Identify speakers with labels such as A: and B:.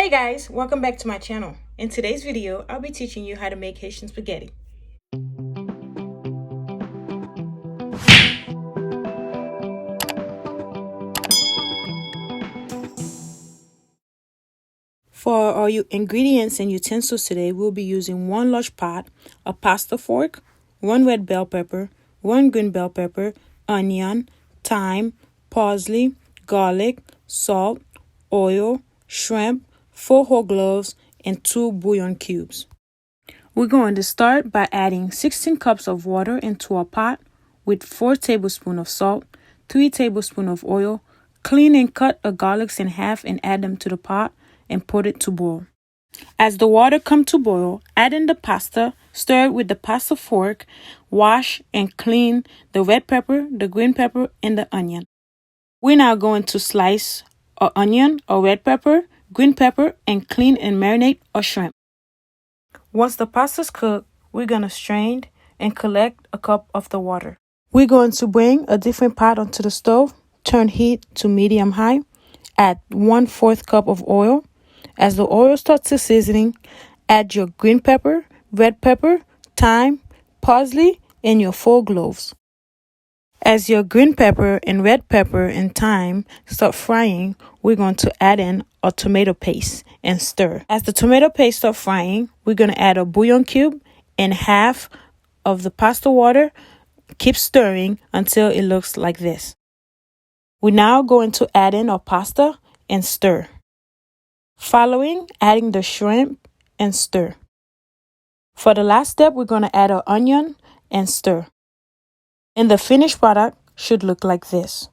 A: Hey guys, welcome back to my channel. In today's video, I'll be teaching you how to make Haitian spaghetti. For our ingredients and utensils today, we'll be using 1 large pot, a pasta fork, 1 red bell pepper, 1 green bell pepper, onion, thyme, parsley, garlic, salt, oil, shrimp, 4 whole cloves, and 2 bouillon cubes. We're going to start by adding 16 cups of water into a pot with 4 tablespoons of salt, 3 tablespoons of oil. Clean and cut a garlic in half and add them to the pot and put it to boil. As the water comes to boil, add in the pasta, stir it with the pasta fork, wash and clean the red pepper, the green pepper, and the onion. We're now going to slice an onion, a red pepper, green pepper, and clean and marinate a shrimp. Once the pasta's cooked, we're going to strain and collect a cup of the water. We're going to bring a different pot onto the stove, turn heat to medium-high, add 1/4 cup of oil. As the oil starts to sizzling, add your green pepper, red pepper, thyme, parsley, and your 4 cloves. As your green pepper and red pepper and thyme start frying, we're going to add in a tomato paste and stir. As the tomato paste starts frying, we're going to add a bouillon cube and half of the pasta water. Keep stirring until it looks like this. We're now going to add in our pasta and stir. Following, adding the shrimp and stir. For the last step, we're going to add our onion and stir. And the finished product should look like this.